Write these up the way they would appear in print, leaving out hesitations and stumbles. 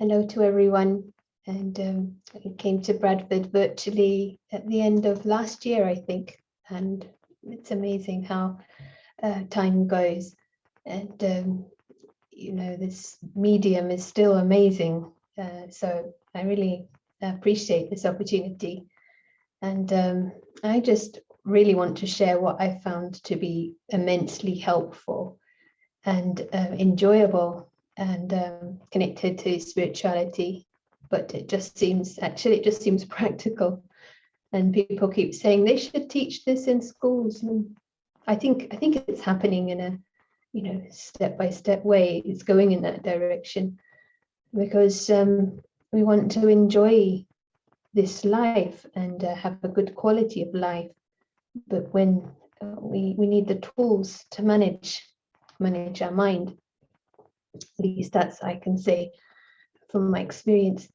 Hello to everyone. And I came to Bradford virtually at the end of last year, I think. And it's amazing how time goes. And, this medium is still amazing. So I really appreciate this opportunity. And I just really want to share what I found to be immensely helpful and enjoyable and connected to spirituality, but it just seems practical. And people keep saying they should teach this in schools. And I think it's happening in a step-by-step way. It's going in that direction because we want to enjoy this life and have a good quality of life. But when we need the tools to manage our mind, at least that's I can say from my experience.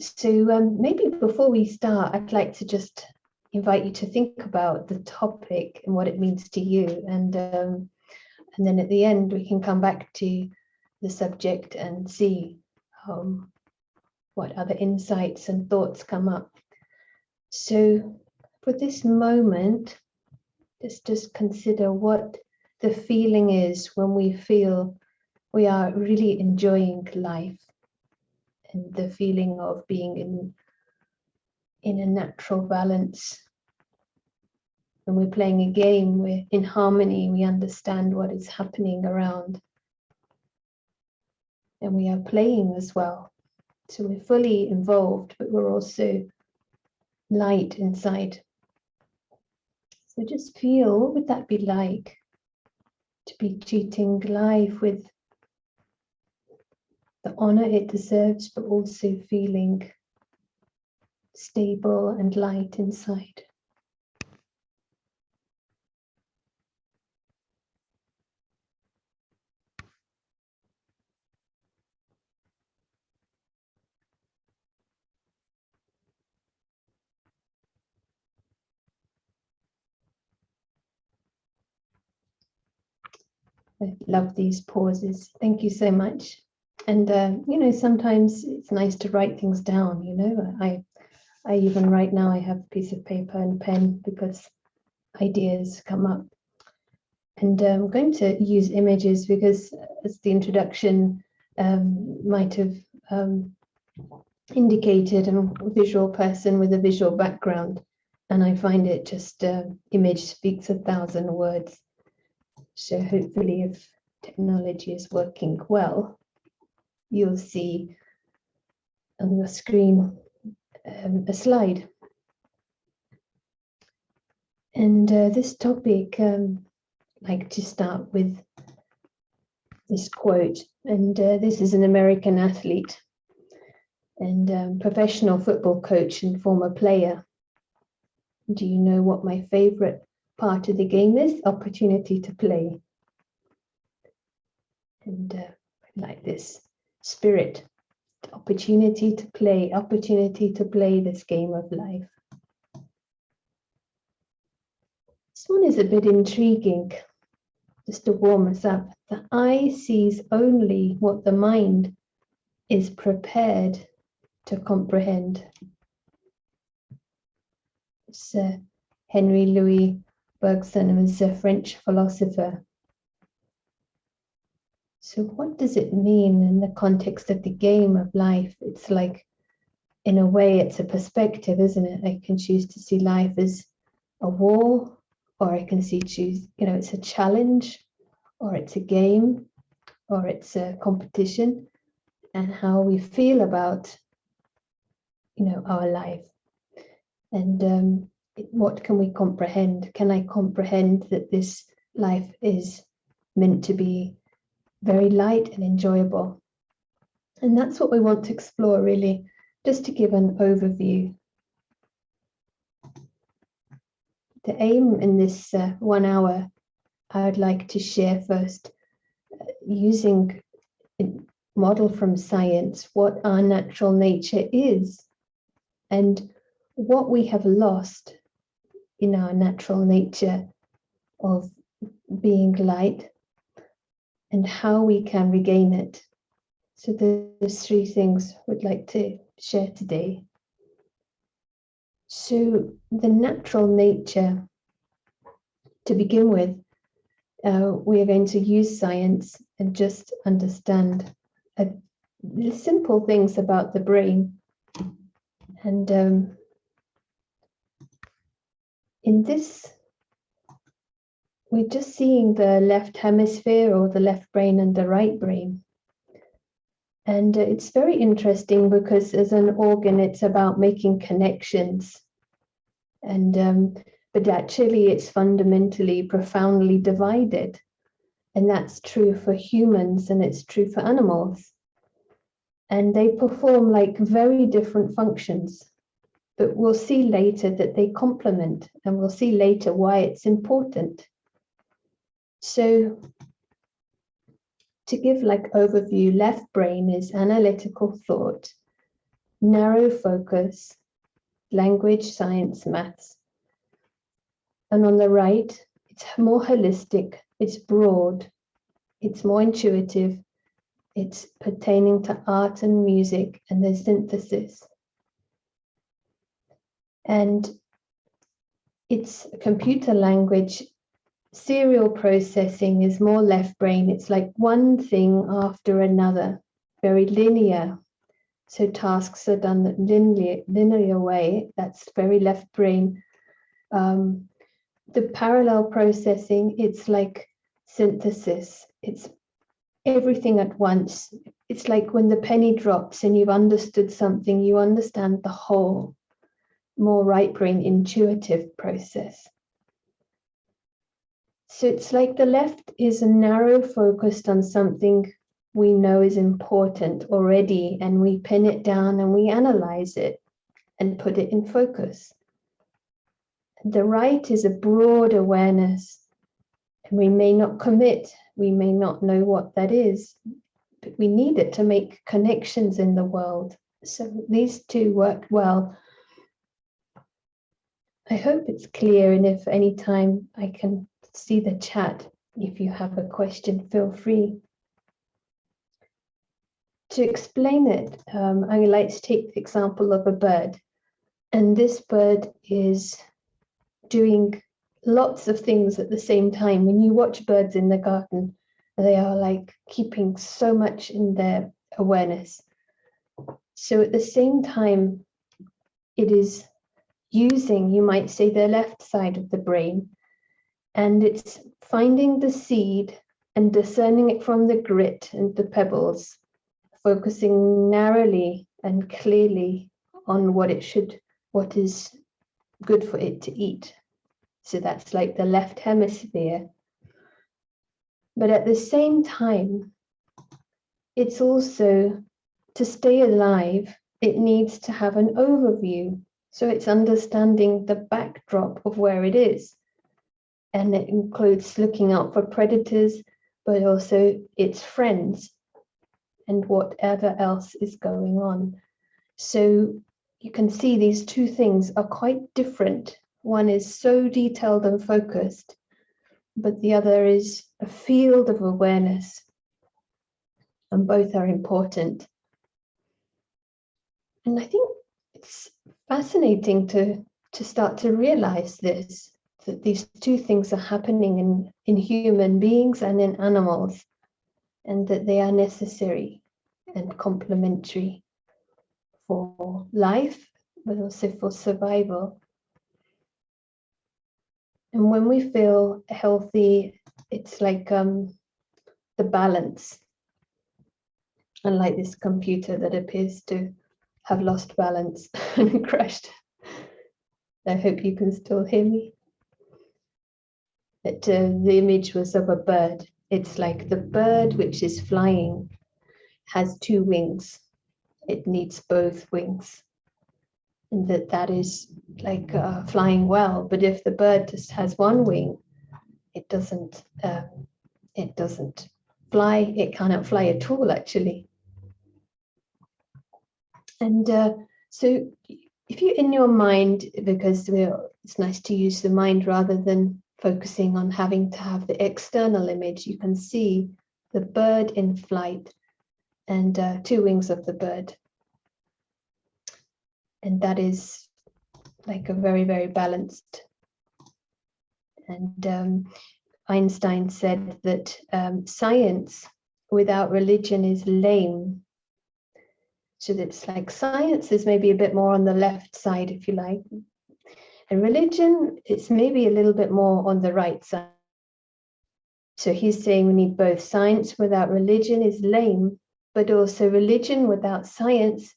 So maybe before we start, I'd like to just invite you to think about the topic and what it means to you, and then at the end we can come back to the subject and see what other insights and thoughts come up. So for this moment, just consider what the feeling is when we feel we are really enjoying life, and the feeling of being in a natural balance. When we're playing a game, we're in harmony, we understand what is happening around. And we are playing as well. So we're fully involved, but we're also light inside. So just feel, what would that be like to be treating life with the honor it deserves, but also feeling stable and light inside. I love these pauses. Thank you so much. And sometimes it's nice to write things down. I even right now I have a piece of paper and pen because ideas come up. And I'm going to use images because, as the introduction might have indicated, I'm a visual person with a visual background, and I find it just image speaks 1,000 words. So hopefully, if technology is working well, you'll see on your screen a slide. And this topic, I'd like to start with this quote. And this is an American athlete and professional football coach and former player. Do you know what my favorite part of the game is? Opportunity to play. And like this spirit, opportunity to play this game of life. This one is a bit intriguing, just to warm us up. The eye sees only what the mind is prepared to comprehend. It's Henry Louis Bergson was a French philosopher. So what does it mean in the context of the game of life? It's like, in a way, it's a perspective, isn't it? I can choose to see life as a war, or I can choose, it's a challenge, or it's a game, or it's a competition, and how we feel about, our life. And what can we comprehend? Can I comprehend that this life is meant to be very light and enjoyable? And that's what we want to explore, really, just to give an overview. The aim in this 1 hour, I would like to share first, using a model from science, what our natural nature is and what we have lost in our natural nature of being light and how we can regain it. So there's three things we'd like to share today. So the natural nature, to begin with, we are going to use science and just understand the simple things about the brain. And in this, we're just seeing the left hemisphere or the left brain and the right brain. And it's very interesting because as an organ, it's about making connections. And but actually it's fundamentally, profoundly divided. And that's true for humans and it's true for animals. And they perform like very different functions. But we'll see later that they complement, and we'll see later why it's important. So to give like overview, left brain is analytical thought, narrow focus, language, science, maths. And on the right, it's more holistic, it's broad, it's more intuitive, it's pertaining to art and music and the synthesis. And it's computer language. Serial processing is more left brain. It's like one thing after another, very linear. So tasks are done in linear way. That's very left brain. The parallel processing, it's like synthesis. It's everything at once. It's like when the penny drops and you've understood something, you understand the whole. More right brain intuitive process. So it's like the left is a narrow focused on something we know is important already, and we pin it down and we analyze it and put it in focus. The right is a broad awareness, and we may not commit, we may not know what that is, but we need it to make connections in the world. So these two work well. I hope it's clear, and if any time I can see the chat, if you have a question, feel free. To explain it, I would like to take the example of a bird. And this bird is doing lots of things at the same time. When you watch birds in the garden, they are like keeping so much in their awareness. So at the same time, it is using, you might say, the left side of the brain, and it's finding the seed and discerning it from the grit and the pebbles, focusing narrowly and clearly on what is good for it to eat. So that's like the left hemisphere. But at the same time, it's also, to stay alive, it needs to have an overview. So it's understanding the backdrop of where it is. And it includes looking out for predators, but also its friends and whatever else is going on. So you can see these two things are quite different. One is so detailed and focused, but the other is a field of awareness. And both are important. And I think it's fascinating to start to realize this, that these two things are happening in human beings and in animals, and that they are necessary and complementary for life, but also for survival. And when we feel healthy, it's like the balance, unlike this computer that appears to have lost balance and crashed. I hope you can still hear me. But the image was of a bird. It's like the bird which is flying has two wings. It needs both wings. And that is like flying well. But if the bird just has one wing, it doesn't fly. It cannot fly at all, actually. And so if you're in your mind, because it's nice to use the mind rather than focusing on having to have the external image, you can see the bird in flight. and two wings of the bird. And that is like a very, very balanced. And Einstein said that science without religion is lame. So that's like science is maybe a bit more on the left side, if you like. And religion, it's maybe a little bit more on the right side. So he's saying we need both. Science without religion is lame, but also religion without science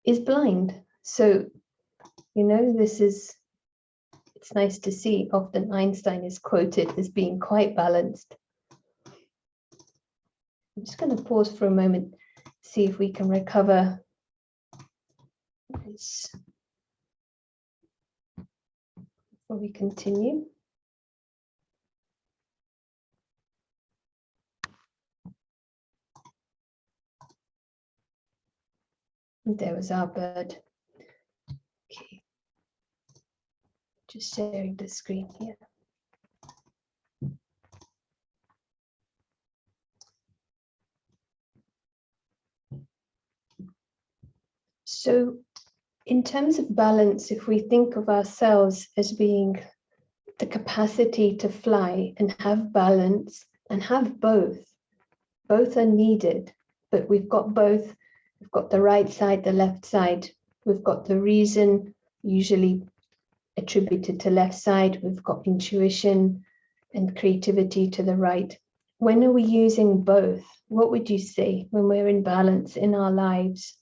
is blind. So, you know, it's nice to see. Often Einstein is quoted as being quite balanced. I'm just going to pause for a moment, see if we can recover this before we continue. There was our bird. Okay. Just sharing the screen here. So in terms of balance, if we think of ourselves as being the capacity to fly and have balance and have both are needed, but we've got both. We've got the right side, the left side. We've got the reason, usually attributed to left side. We've got intuition and creativity to the right. When are we using both? What would you say when we're in balance in our lives?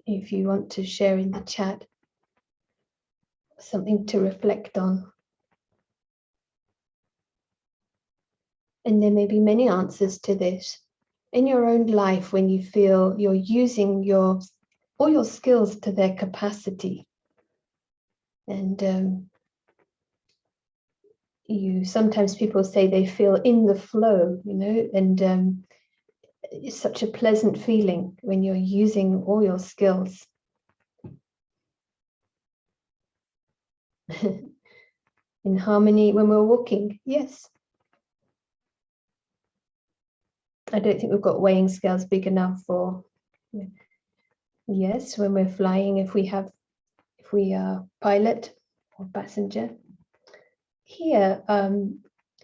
If you want to share in the chat, something to reflect on. And there may be many answers to this. In your own life, when you feel you're using all your skills to their capacity, and sometimes people say they feel in the flow, you know, and it's such a pleasant feeling when you're using all your skills. In harmony when we're walking, yes. I don't think we've got weighing scales big enough for, yes, when we're flying, if we are pilot or passenger. Here,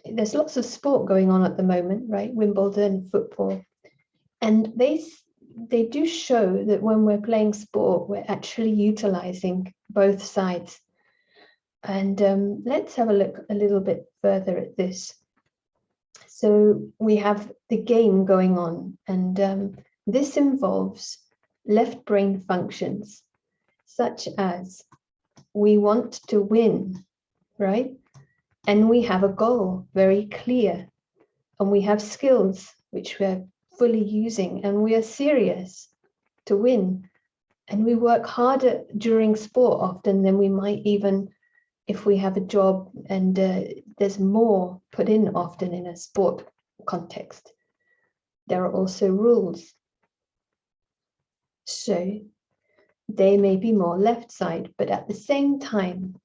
there's lots of sport going on at the moment, right? Wimbledon, football. And they do show that when we're playing sport, we're actually utilizing both sides. And let's have a look a little bit further at this. So we have the game going on, and this involves left brain functions, such as we want to win, right? And we have a goal, very clear, and we have skills which we're fully using, and we are serious to win. And we work harder during sport often than we might even if we have a job, and there's more put in often in a sport context. There are also rules. So they may be more left side, but at the same time,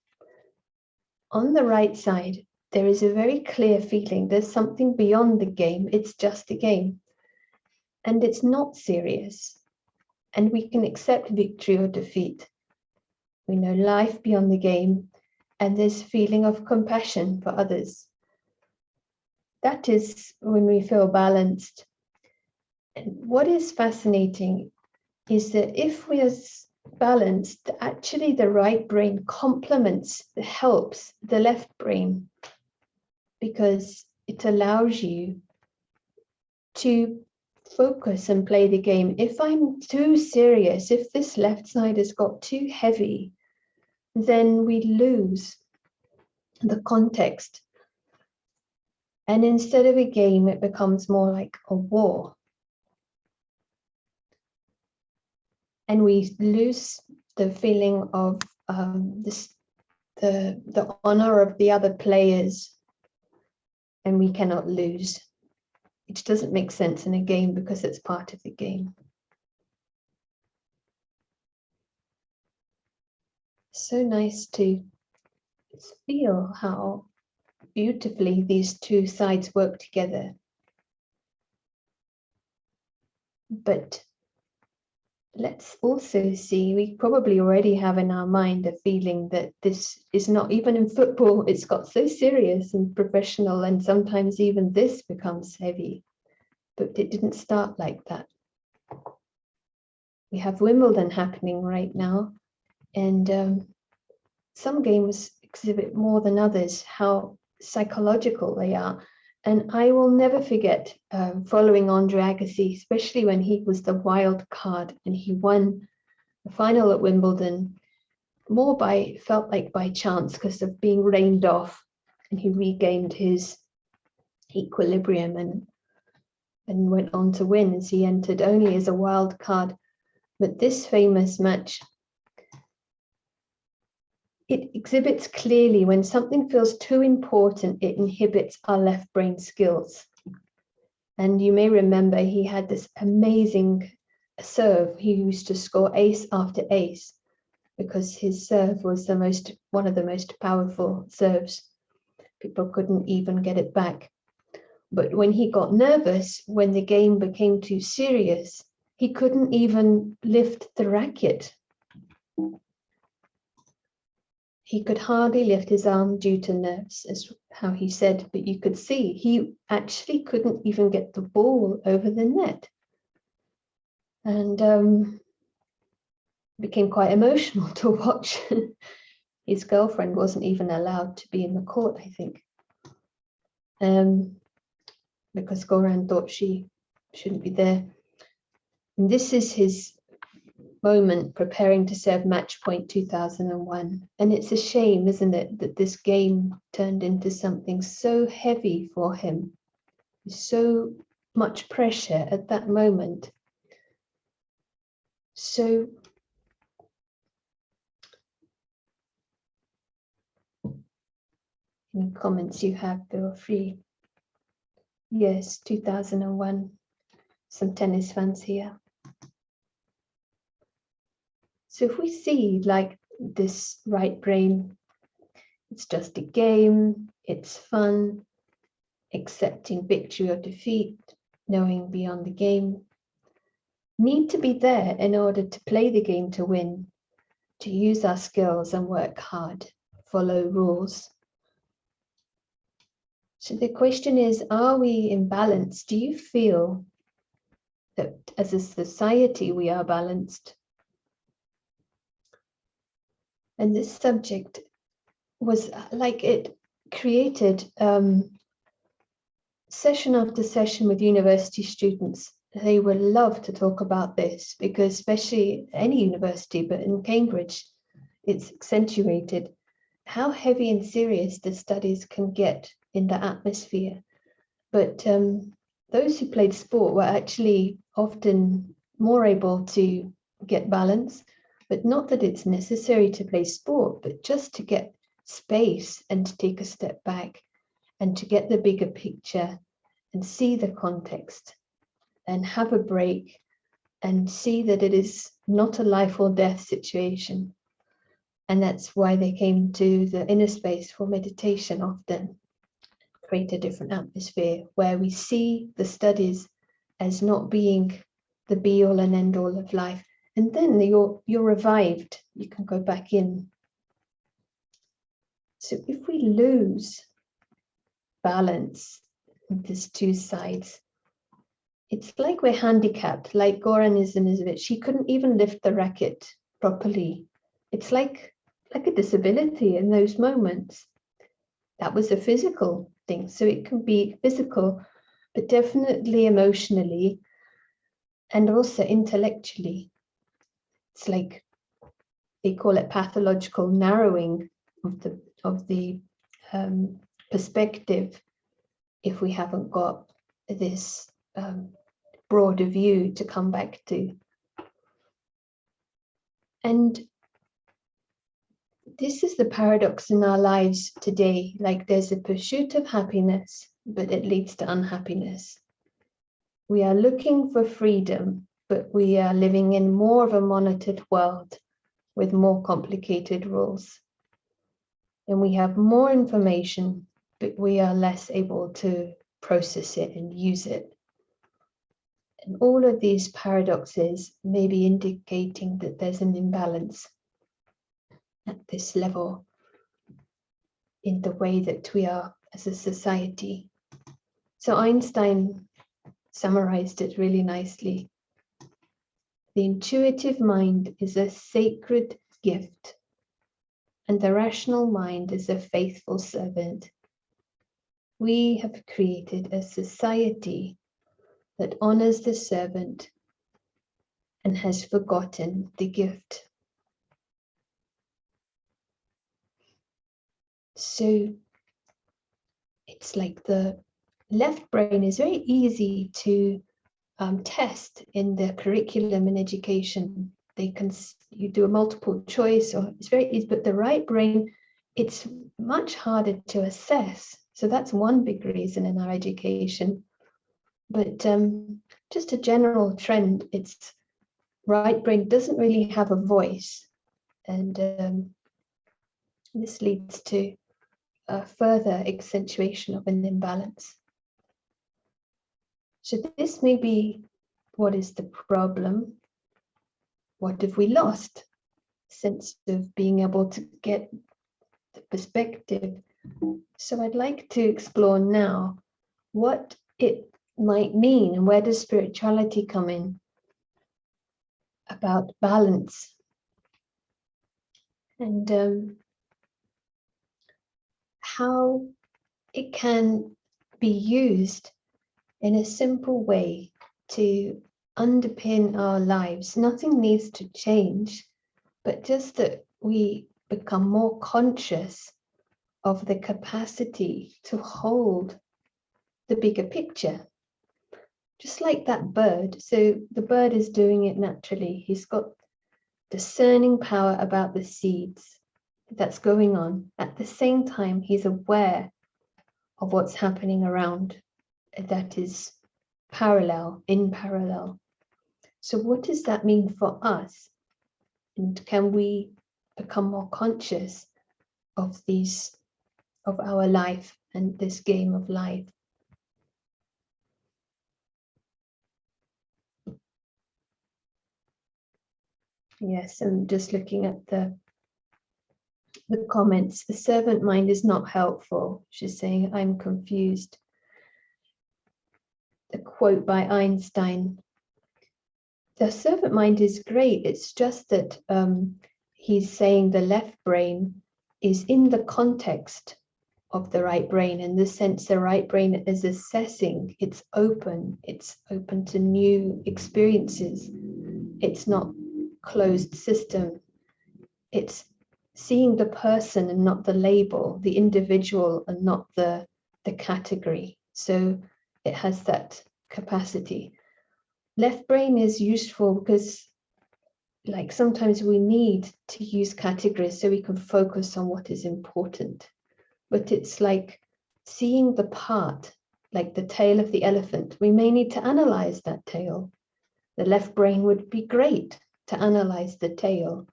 on the right side, there is a very clear feeling there's something beyond the game. It's just a game. And it's not serious. And we can accept victory or defeat. We know life beyond the game, and this feeling of compassion for others. That is when we feel balanced. And what is fascinating is that if we are balanced, actually the right brain complements, helps the left brain, because it allows you to focus and play the game. If I'm too serious, if this left side has got too heavy, then we lose the context. And instead of a game, it becomes more like a war. And we lose the feeling of the honor of the other players, and we cannot lose. Which doesn't make sense in a game because it's part of the game. So nice to feel how beautifully these two sides work together. But let's also see, we probably already have in our mind a feeling that this is not, even in football, it's got so serious and professional, and sometimes even this becomes heavy. But it didn't start like that. We have Wimbledon happening right now, and some games exhibit more than others how psychological they are. And I will never forget following Andre Agassi, especially when he was the wild card and he won the final at Wimbledon, more felt like by chance because of being rained off, and he regained his equilibrium and went on to win, as he entered only as a wild card. But this famous match, it exhibits clearly when something feels too important, it inhibits our left brain skills. And you may remember he had this amazing serve. He used to score ace after ace because his serve was one of the most powerful serves. People couldn't even get it back. But when he got nervous, when the game became too serious, he couldn't even lift the racket. He could hardly lift his arm due to nerves, as how he said, but you could see he actually couldn't even get the ball over the net. And became quite emotional to watch. His girlfriend wasn't even allowed to be in the court, I think, because Goran thought she shouldn't be there. And this is his moment preparing to serve match point 2001. And it's a shame, isn't it, that this game turned into something so heavy for him, so much pressure at that moment. So any comments you have, feel free. Yes, 2001, some tennis fans here. So if we see like this right brain, it's just a game, it's fun, accepting victory or defeat, knowing beyond the game, need to be there in order to play the game to win, to use our skills and work hard, follow rules. So the question is, are we in balance? Do you feel that as a society we are balanced? And this subject was like it created session after session with university students. They would love to talk about this because especially any university, but in Cambridge, it's accentuated how heavy and serious the studies can get in the atmosphere. But those who played sport were actually often more able to get balance, but not that it's necessary to play sport, but just to get space and to take a step back and to get the bigger picture and see the context and have a break and see that it is not a life or death situation. And that's why they came to the inner space for meditation often, create a different atmosphere where we see the studies as not being the be all and end all of life. And then you're revived, you can go back in. So if we lose balance, there's two sides. It's like we're handicapped, like Goran Ivanisevic. She couldn't even lift the racket properly. It's like a disability in those moments. That was a physical thing. So it can be physical, but definitely emotionally and also intellectually. It's like they call it pathological narrowing of the perspective if we haven't got this broader view to come back to. And this is the paradox in our lives today. Like there's a pursuit of happiness, but it leads to unhappiness. We are looking for freedom, but we are living in more of a monitored world with more complicated rules. And we have more information, but we are less able to process it and use it. And all of these paradoxes may be indicating that there's an imbalance at this level in the way that we are as a society. So Einstein summarized it really nicely. The intuitive mind is a sacred gift, and the rational mind is a faithful servant. We have created a society that honors the servant and has forgotten the gift. So it's like the left brain is very easy to test in the curriculum in education. You do a multiple choice, or it's very easy, but the right brain, it's much harder to assess. So that's one big reason in our education. But just a general trend, it's right brain doesn't really have a voice. And this leads to a further accentuation of an imbalance. So this may be what is the problem. What have we lost? Sense of being able to get the perspective. So I'd like to explore now what it might mean and where does spirituality come in about balance. And how it can be used in a simple way to underpin our lives. Nothing needs to change, but just that we become more conscious of the capacity to hold the bigger picture. Just like that bird. So the bird is doing it naturally. He's got discerning power about the seeds that's going on. At the same time, he's aware of what's happening around that is in parallel. So what does that mean for us? And can we become more conscious of our life and this game of life? Yes, I'm just looking at the comments. The servant mind is not helpful. She's saying, I'm confused. The quote by Einstein. The servant mind is great. It's just that he's saying the left brain is in the context of the right brain, in the sense the right brain is assessing, it's open to new experiences. It's not closed system. It's seeing the person and not the label, the individual and not the category. So it has that capacity. Left brain is useful because like sometimes we need to use categories so we can focus on what is important. But it's like seeing the part, like the tail of the elephant. We may need to analyze that tail. The left brain would be great to analyze the tail.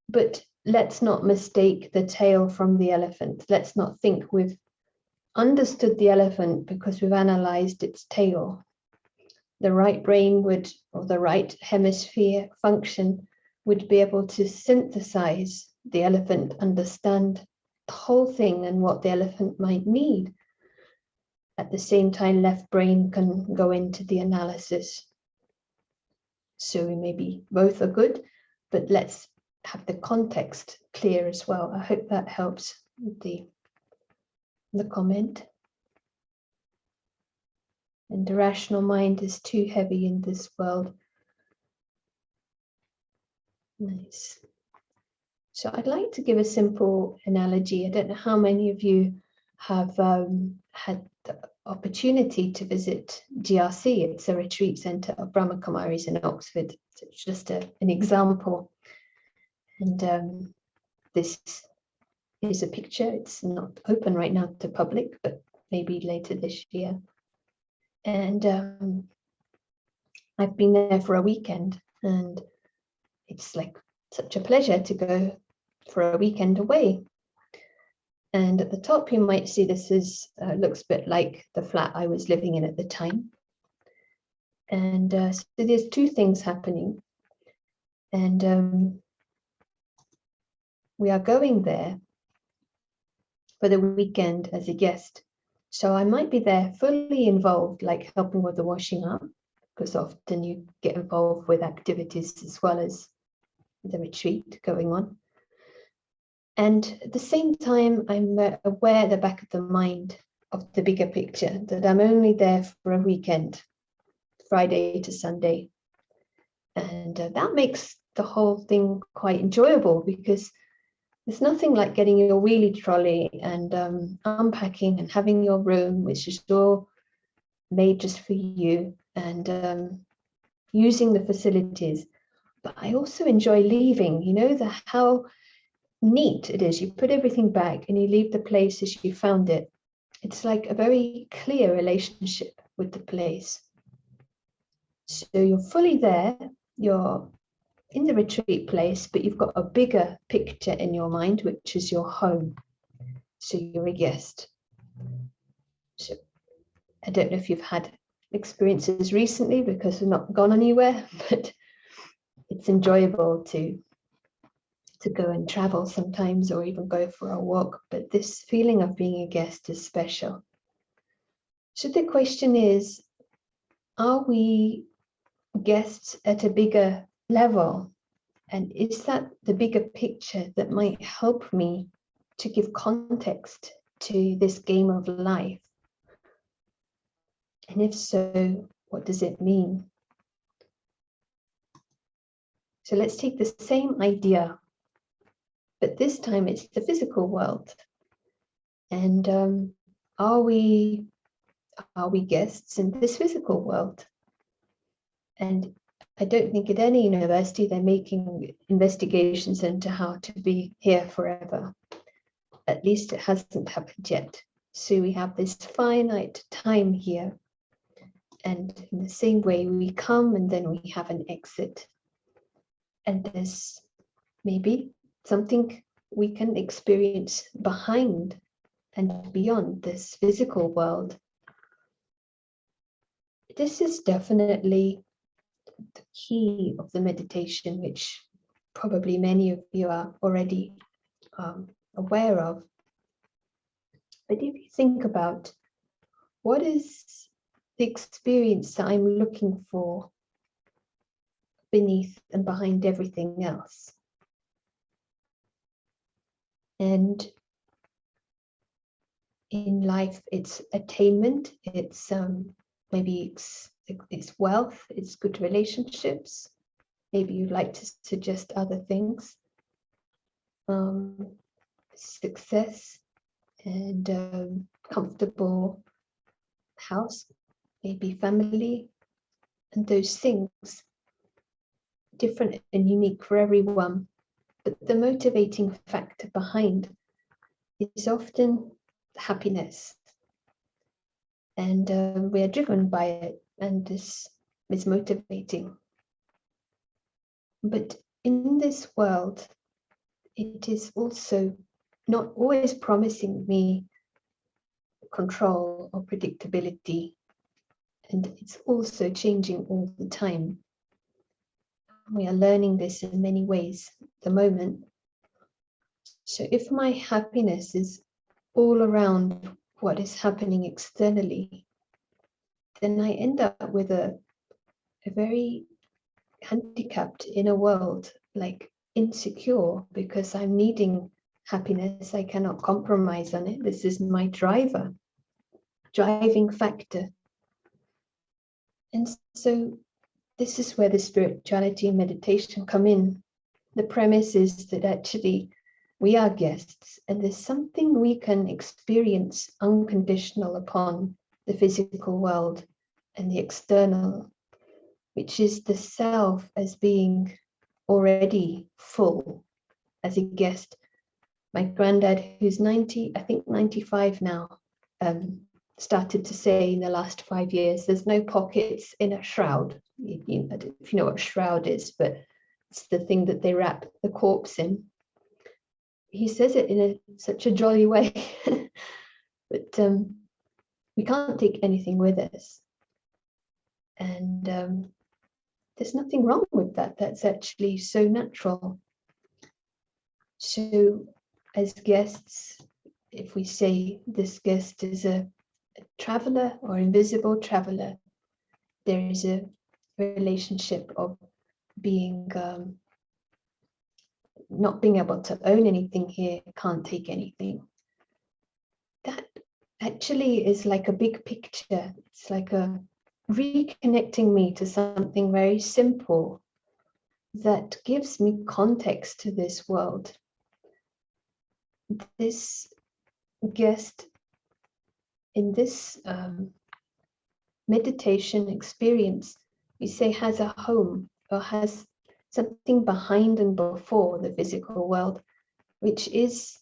But let's not mistake the tail from the elephant. Let's not think we've understood the elephant because we've analyzed its tail. The right brain would, or the right hemisphere function, would be able to synthesize the elephant, understand the whole thing and what the elephant might need. At the same time, left brain can go into the analysis. So maybe both are good, but let's have the context clear as well. I hope that helps with the comment. And the rational mind is too heavy in this world. Nice. So I'd like to give a simple analogy. I don't know how many of you have had the opportunity to visit GRC. It's a retreat centre of Brahma Kumaris in Oxford. So it's just an example. And this is a picture. It's not open right now to public, but maybe later this year. And I've been there for a weekend, and it's like such a pleasure to go for a weekend away. And at the top, you might see this is looks a bit like the flat I was living in at the time. And so there's two things happening. And we are going there for the weekend as a guest. So I might be there fully involved, like helping with the washing up, because often you get involved with activities as well as the retreat going on. And at the same time, I'm aware at the back of the mind of the bigger picture, that I'm only there for a weekend, Friday to Sunday. And that makes the whole thing quite enjoyable, because there's nothing like getting your wheelie trolley and unpacking and having your room, which is all made just for you, and using the facilities. But I also enjoy leaving, how neat it is. You put everything back and you leave the place as you found it. It's like a very clear relationship with the place. So you're fully there, you're in the retreat place, but you've got a bigger picture in your mind, which is your home. So you're a guest. So I don't know if you've had experiences recently, because we've not gone anywhere, but it's enjoyable to go and travel sometimes, or even go for a walk. But this feeling of being a guest is special. So the question is, are we guests at a bigger level? And is that the bigger picture that might help me to give context to this game of life? And if so, what does it mean? So let's take the same idea, but this time it's the physical world. And are we guests in this physical world? And I don't think at any university they're making investigations into how to be here forever. At least it hasn't happened yet. So we have this finite time here. And in the same way, we come and then we have an exit. And there's maybe something we can experience behind and beyond this physical world. This is definitely the key of the meditation, which probably many of you are already aware of. But if you think about, what is the experience that I'm looking for beneath and behind everything else? And in life, it's attainment, it's maybe it's wealth, it's good relationships. Maybe you'd like to suggest other things. Success and comfortable house, maybe family, and those things, different and unique for everyone. But the motivating factor behind is often happiness. And we are driven by it, and this is motivating. But in this world, it is also not always promising me control or predictability. And it's also changing all the time. We are learning this in many ways at the moment. So if my happiness is all around what is happening externally, then I end up with a very handicapped inner world, like insecure, because I'm needing happiness. I cannot compromise on it. This is my driving factor. And so this is where the spirituality and meditation come in. The premise is that actually we are guests, and there's something we can experience unconditional upon the physical world and the external, which is the self as being already full as a guest. My granddad, who's 90, I think 95 now, started to say in the last 5 years, there's no pockets in a shroud. I don't know if you know what a shroud is, but it's the thing that they wrap the corpse in. He says it in such a jolly way, but we can't take anything with us. And there's nothing wrong with that. That's actually so natural. So as guests, if we say this guest is a traveler or invisible traveler, there is a relationship of being not being able to own anything here, can't take anything. That actually is like a big picture. It's like a reconnecting me to something very simple that gives me context to this world. This guest in this meditation experience, we say, has a home or has something behind and before the physical world, which is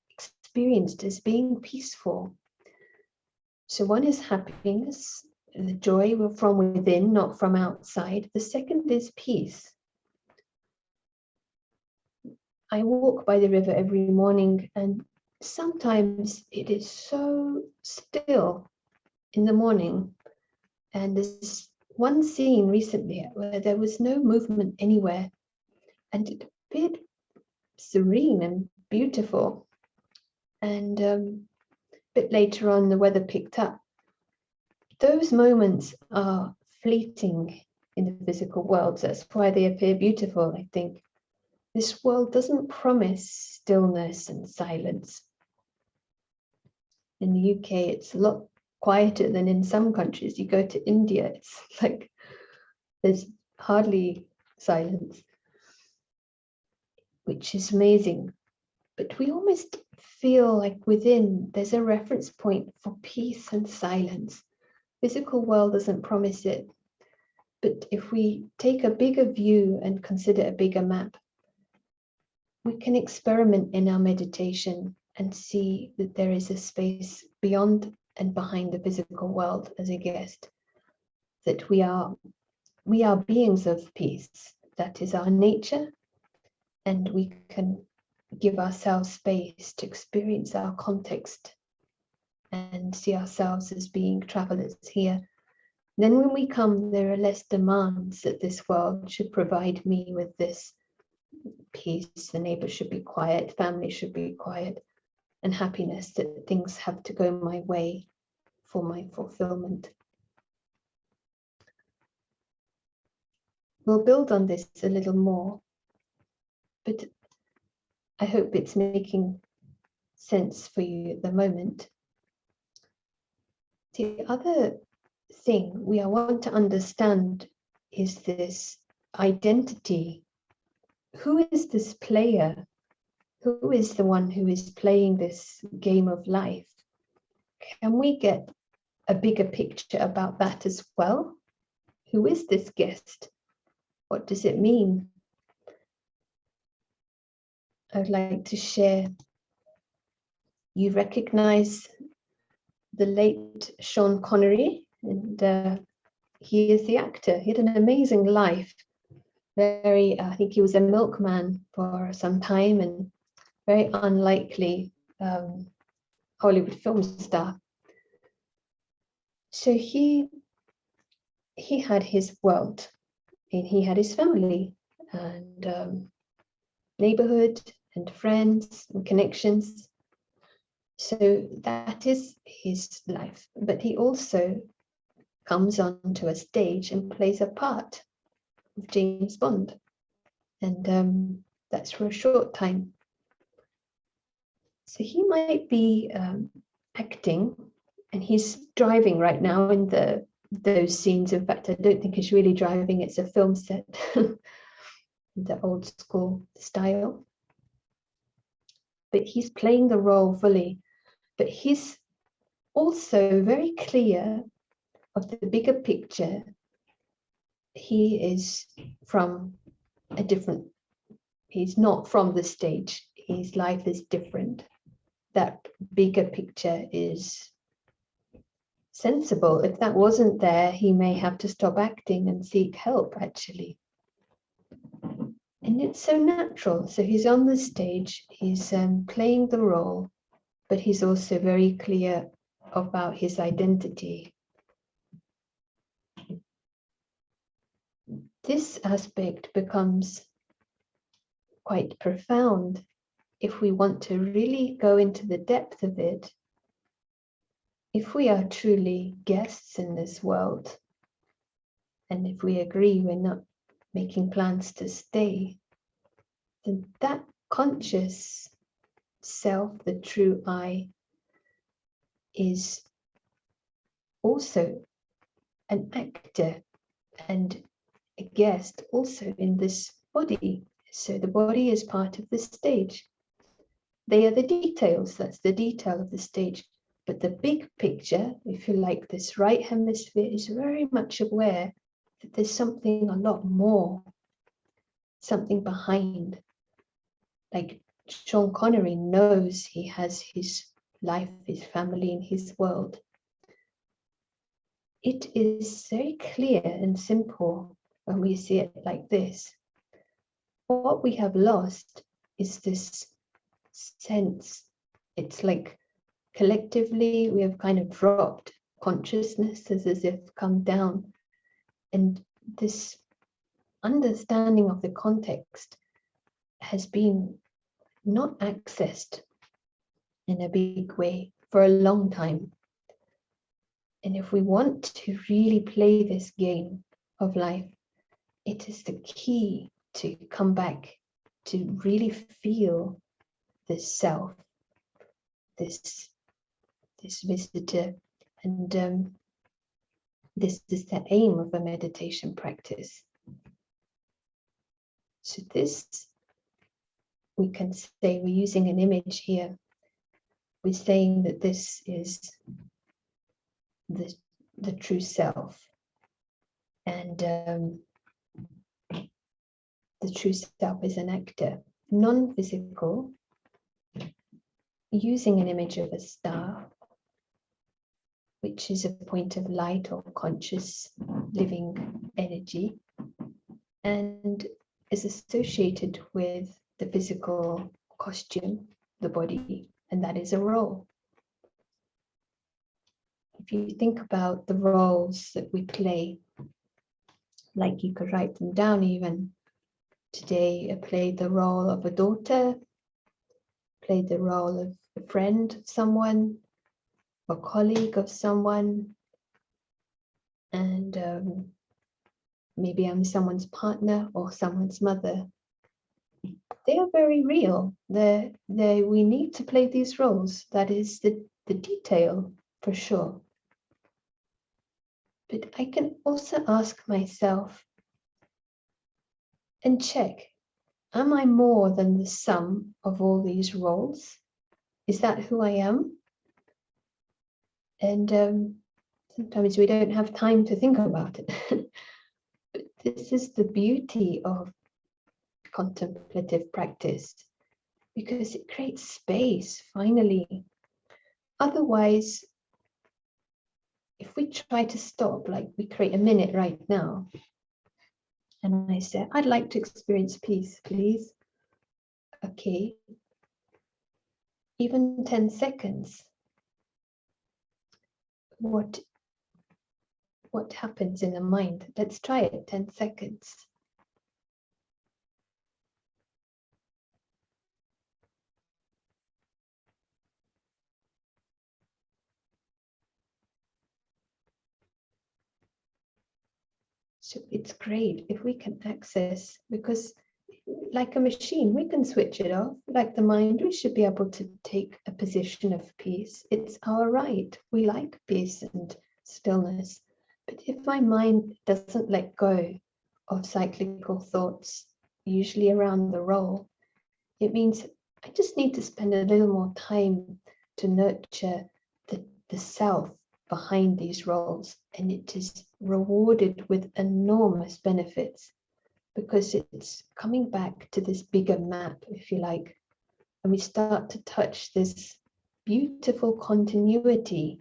experienced as being peaceful. So one is happiness, the joy from within, not from outside. The second is peace. I walk by the river every morning, and sometimes it is so still in the morning. And there's one scene recently where there was no movement anywhere, and it appeared serene and beautiful. And a bit later on, the weather picked up. Those moments are fleeting in the physical world. That's why they appear beautiful, I think. This world doesn't promise stillness and silence. In the UK, it's a lot quieter than in some countries. You go to India, it's like there's hardly silence, which is amazing. But we almost feel like within there's a reference point for peace and silence. Physical world doesn't promise it. But if we take a bigger view and consider a bigger map, we can experiment in our meditation and see that there is a space beyond and behind the physical world as a guest, that we are beings of peace. That is our nature, and we can give ourselves space to experience our context and see ourselves as being travelers here. Then when we come, there are less demands that this world should provide me with this peace, the neighbor should be quiet, family should be quiet, and happiness, that things have to go my way for my fulfillment. We'll build on this a little more, but I hope it's making sense for you at the moment. The other thing we want to understand is this identity. Who is this player? Who is the one who is playing this game of life? Can we get a bigger picture about that as well? Who is this guest? What does it mean? I'd like to share. You recognize the late Sean Connery, and he is the actor. He had an amazing life. I think he was a milkman for some time and very unlikely Hollywood film star. So he had his world, and he had his family and neighborhood and friends and connections. So that is his life. But he also comes onto a stage and plays a part of James Bond. And that's for a short time. So he might be acting, and he's driving right now in those scenes. In fact, I don't think he's really driving, it's a film set, the old school style. But he's playing the role fully. But he's also very clear of the bigger picture. He is from a different, he's not from the stage. His life is different. That bigger picture is sensible. If that wasn't there, he may have to stop acting and seek help, actually. And it's so natural. So he's on the stage, he's playing the role, but he's also very clear about his identity. this aspect becomes quite profound if we want to really go into the depth of it. If we are truly guests in this world, and if we agree we're not making plans to stay, then that conscious self, the true I, is also an actor and a guest also in this body. So the body is part of the stage. They are the details, that's the detail of the stage. But the big picture, if you like, this right hemisphere is very much aware that there's something a lot more, something behind. Like Sean Connery knows he has his life, his family, and his world. It is very clear and simple when we see it like this. What we have lost is this sense. It's like collectively we have kind of dropped consciousness as if come down, and this understanding of the context has been not accessed in a big way for a long time. And if we want to really play this game of life, it is the key to come back to really feel this self, this visitor. And this is the aim of a meditation practice. So this, we can say, we're using an image here. We're saying that this is the true self. And the true self is an actor, non-physical, using an image of a star, which is a point of light or conscious living energy, and is associated with the physical costume, the body, and that is a role. If you think about the roles that we play, like you could write them down even. Today I played the role of a daughter, played the role of a friend of someone, a colleague of someone, and maybe I'm someone's partner or someone's mother. They are very real. We need to play these roles. That is the detail for sure. But I can also ask myself and check, am I more than the sum of all these roles? Is that who I am? And sometimes we don't have time to think about it. But this is the beauty of contemplative practice, because it creates space finally. Otherwise, if we try to stop, like we create a minute right now, and I say, I'd like to experience peace, please. Okay. Even 10 seconds. What happens in the mind? Let's try it, 10 seconds. So it's great if we can access, because like a machine, we can switch it off. Like the mind, we should be able to take a position of peace. It's our right. We like peace and stillness. But if my mind doesn't let go of cyclical thoughts, usually around the role, it means I just need to spend a little more time to nurture the self behind these roles, and it is rewarded with enormous benefits, because it's coming back to this bigger map, if you like, and we start to touch this beautiful continuity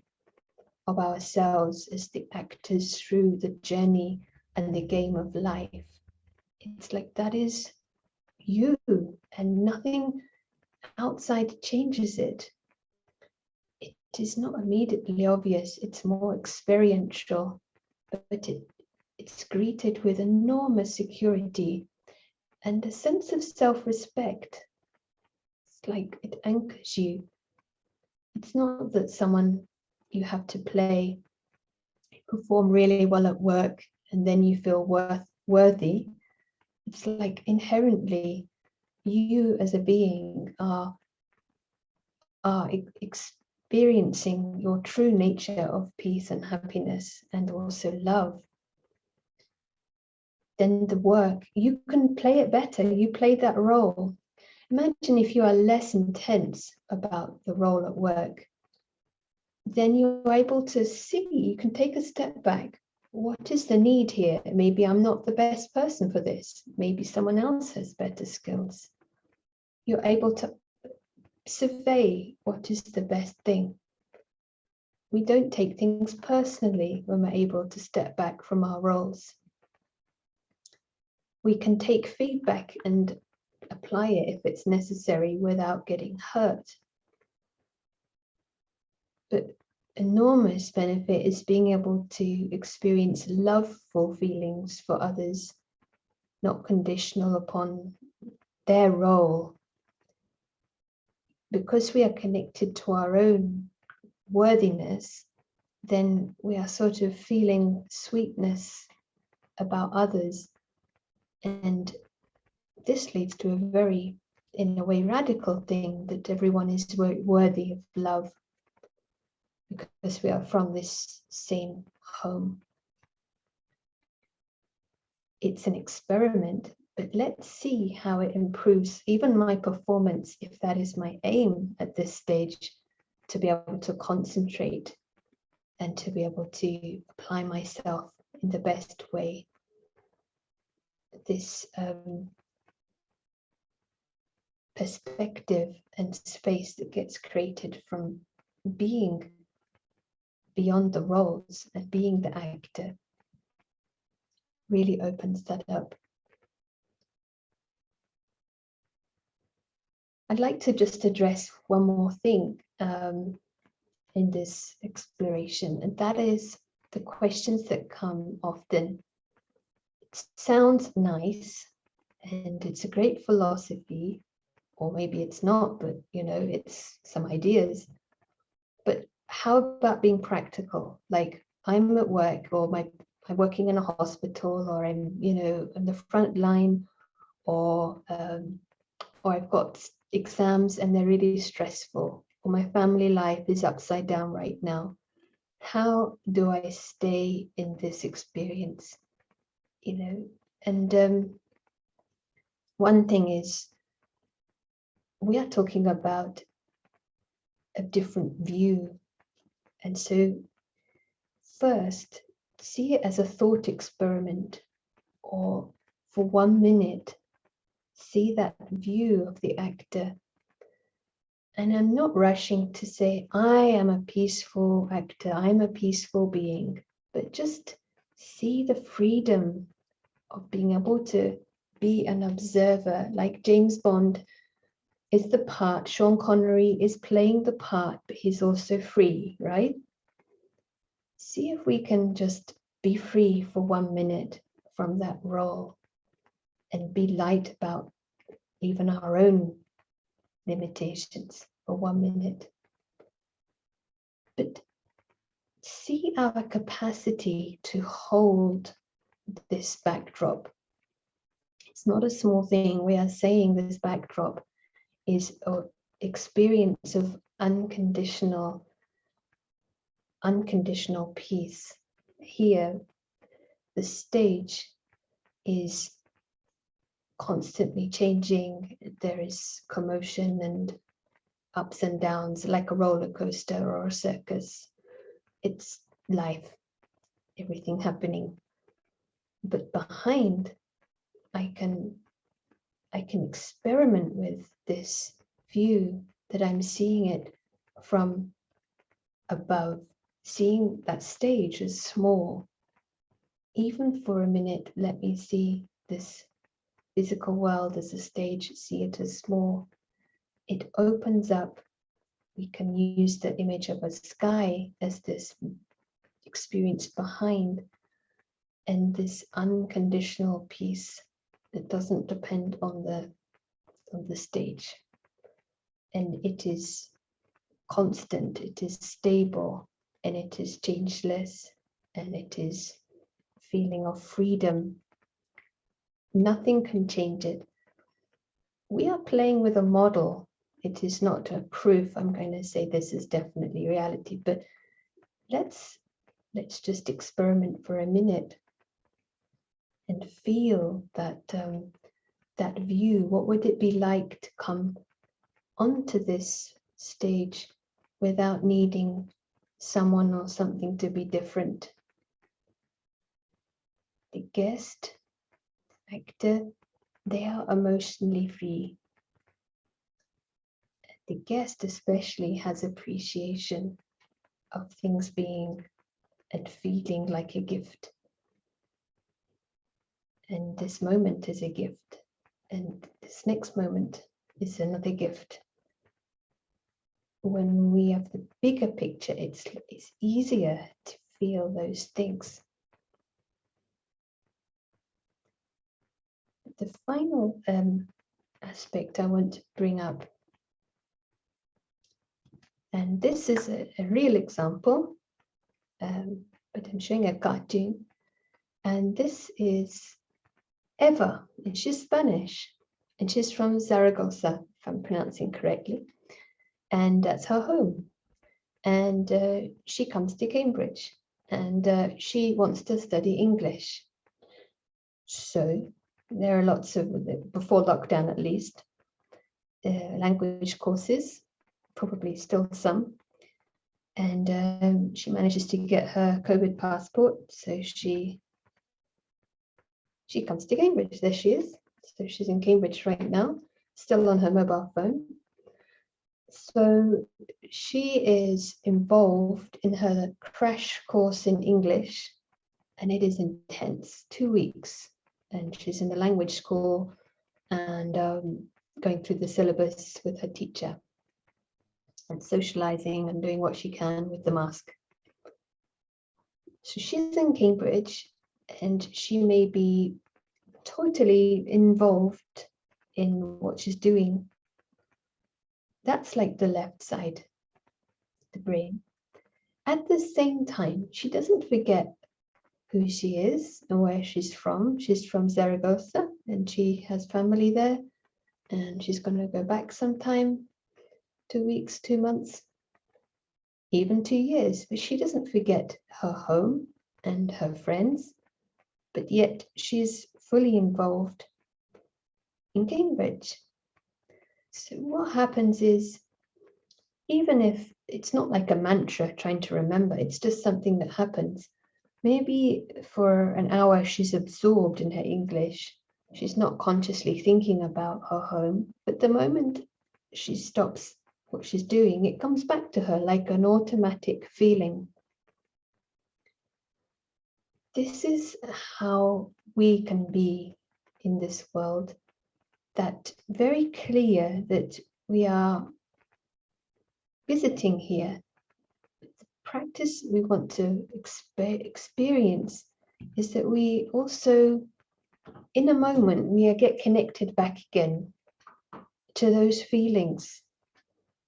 of ourselves as the actors through the journey and the game of life. It's like that is you, and nothing outside changes it. It is not immediately obvious, it's more experiential, but it's greeted with enormous security and a sense of self-respect. It's like it anchors you. It's not that someone you have to perform really well at work and then you feel worthy. It's like inherently you as a being are experiencing your true nature of peace and happiness and also love. Then the work, you can play it better. You play that role. Imagine if you are less intense about the role at work, then you're able to see, you can take a step back. What is the need here? Maybe I'm not the best person for this. Maybe someone else has better skills. You're able to survey what is the best thing. We don't take things personally when we're able to step back from our roles. We can take feedback and apply it if it's necessary without getting hurt. But enormous benefit is being able to experience loveful feelings for others, not conditional upon their role. Because we are connected to our own worthiness, then we are sort of feeling sweetness about others. And this leads to a very, in a way, radical thing, that everyone is worthy of love because we are from this same home. It's an experiment, but let's see how it improves even my performance, if that is my aim at this stage, to be able to concentrate and to be able to apply myself in the best way. This perspective and space that gets created from being beyond the roles and being the actor really opens that up. I'd like to just address one more thing in this exploration, and that is the questions that come often. It sounds nice and it's a great philosophy, or maybe it's not, but it's some ideas. But how about being practical? Like, I'm at work, or I'm working in a hospital, or I'm on the front line, or I've got exams and they're really stressful, or my family life is upside down right now. How do I stay in this experience? And one thing is, we are talking about a different view. And so first, see it as a thought experiment, or for 1 minute, see that view of the actor. And I'm not rushing to say, I am a peaceful actor, I'm a peaceful being, but just see the freedom of being able to be an observer. Like James Bond is the part, Sean Connery is playing the part, but he's also free, right? See if we can just be free for 1 minute from that role and be light about even our own limitations for 1 minute. But see our capacity to hold this backdrop. It's not a small thing. We are saying this backdrop is an experience of unconditional peace. Here, the stage is constantly changing. There is commotion and ups and downs, like a roller coaster or a circus. It's life, everything happening. But behind, I can experiment with this view, that I'm seeing it from above, seeing that stage as small. Even for a minute, let me see this physical world as a stage, see it as small. It opens up. We can use the image of a sky as this experience behind. and this unconditional peace that doesn't depend on the stage. And it is constant, it is stable, and it is changeless, and it is feeling of freedom. Nothing can change it. We are playing with a model. It is not a proof. I'm going to say this is definitely reality, but let's just experiment for a minute and feel that that view. What would it be like to come onto this stage without needing someone or something to be different? The guest, actor, they are emotionally free. The guest especially has appreciation of things being and feeling like a gift. And this moment is a gift. And this next moment is another gift. When we have the bigger picture, it's easier to feel those things. The final aspect I want to bring up, and this is a real example, but I'm showing a cartoon, and this is Eva, and she's Spanish, and she's from Zaragoza, if I'm pronouncing correctly, and that's her home. And she comes to Cambridge, and she wants to study English. So there are lots of, before lockdown at least, language courses, probably still some. And she manages to get her COVID passport, so she comes to Cambridge. There she is. So she's in Cambridge right now, still on her mobile phone. So she is involved in her crash course in English, and it is intense, 2 weeks. And she's in the language school and going through the syllabus with her teacher and socializing and doing what she can with the mask. So she's in Cambridge, and she may be totally involved in what she's doing. That's like the left side, the brain. At the same time, she doesn't forget who she is and where she's from. She's from Zaragoza, and she has family there, and she's going to go back sometime, 2 weeks, 2 months, even 2 years. But she doesn't forget her home and her friends, but yet she's fully involved in Cambridge. So what happens is, even if it's not like a mantra trying to remember, it's just something that happens. Maybe for an hour she's absorbed in her English. She's not consciously thinking about her home, but the moment she stops what she's doing, it comes back to her like an automatic feeling. This is how we can be in this world, that very clear that we are visiting here. The practice we want to experience is that we also, in a moment, we get connected back again to those feelings.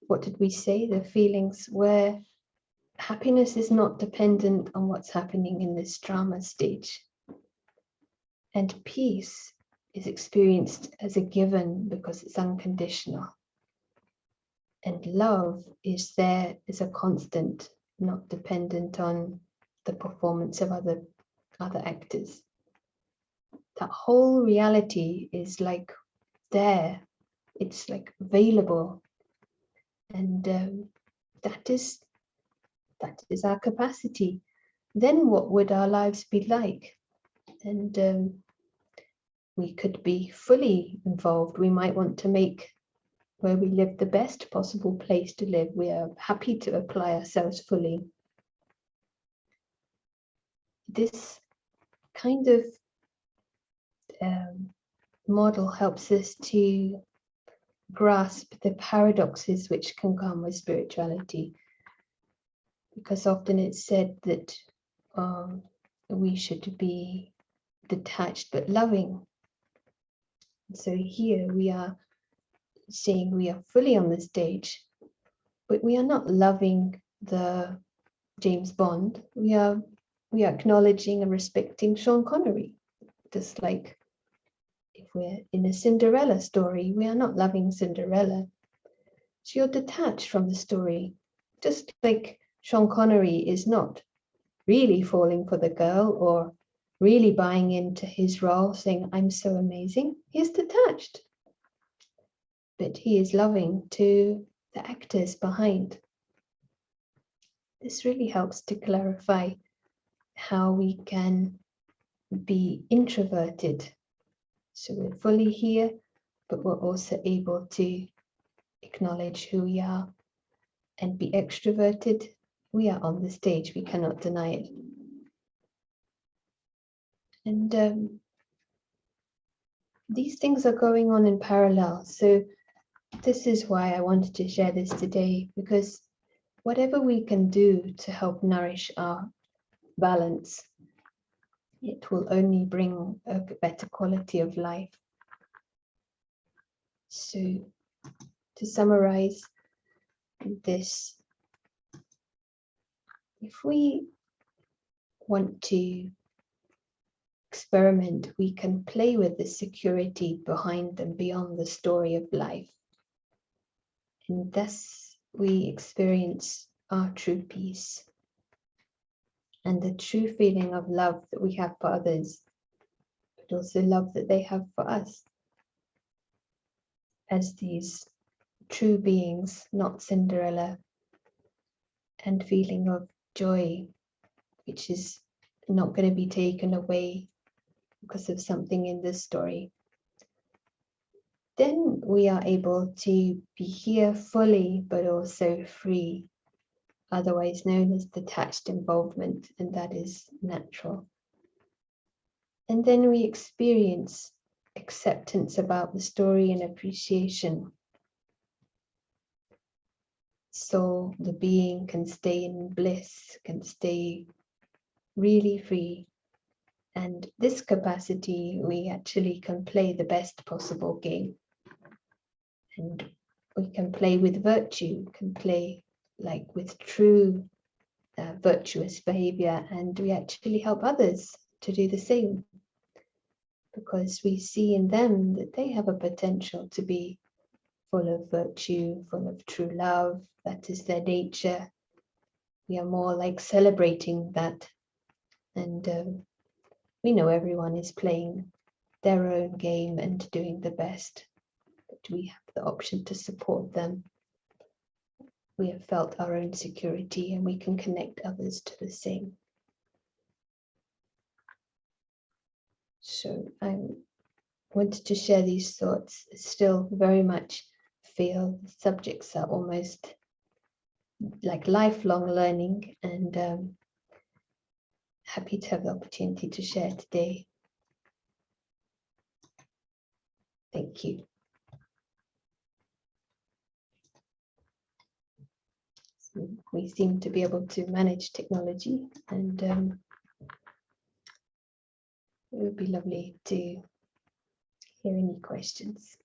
What did we say? The feelings where happiness is not dependent on what's happening in this drama stage. And peace is experienced as a given because it's unconditional. And love is there as a constant, not dependent on the performance of other actors. That whole reality is like there. It's like available. And that is our capacity. Then what would our lives be like? And we could be fully involved. We might want to make where we live the best possible place to live. We are happy to apply ourselves fully. This kind of model helps us to grasp the paradoxes which can come with spirituality, because often it's said that we should be detached but loving. So here we are saying we are fully on the stage, but we are not loving the James Bond. We are acknowledging and respecting Sean Connery. Just like if we're in a Cinderella story, we are not loving Cinderella. So you're detached from the story. Just like Sean Connery is not really falling for the girl or really buying into his role, saying, I'm so amazing. He's detached. But he is loving to the actors behind. This really helps to clarify how we can be introverted. So we're fully here, but we're also able to acknowledge who we are and be extroverted. We are on the stage, we cannot deny it. And these things are going on in parallel. So this is why I wanted to share this today, because whatever we can do to help nourish our balance, it will only bring a better quality of life. So to summarize this, if we want to experiment, we can play with the security behind and beyond the story of life. And thus we experience our true peace and the true feeling of love that we have for others, but also love that they have for us as these true beings, not Cinderella, and feeling of joy, which is not going to be taken away because of something in this story. Then we are able to be here fully, but also free, otherwise known as detached involvement, and that is natural. And then we experience acceptance about the story and appreciation. So the being can stay in bliss, can stay really free. And this capacity, we actually can play the best possible game. And we can play with virtue, can play like with true virtuous behavior, and we actually help others to do the same, because we see in them that they have a potential to be full of virtue, full of true love. That is their nature. We are more like celebrating that. And we know everyone is playing their own game and doing the best, but we have the option to support them. We have felt our own security and we can connect others to the same. So I wanted to share these thoughts. Still very much feel the subjects are almost like lifelong learning, and happy to have the opportunity to share today. Thank you. So we seem to be able to manage technology, and it would be lovely to hear any questions.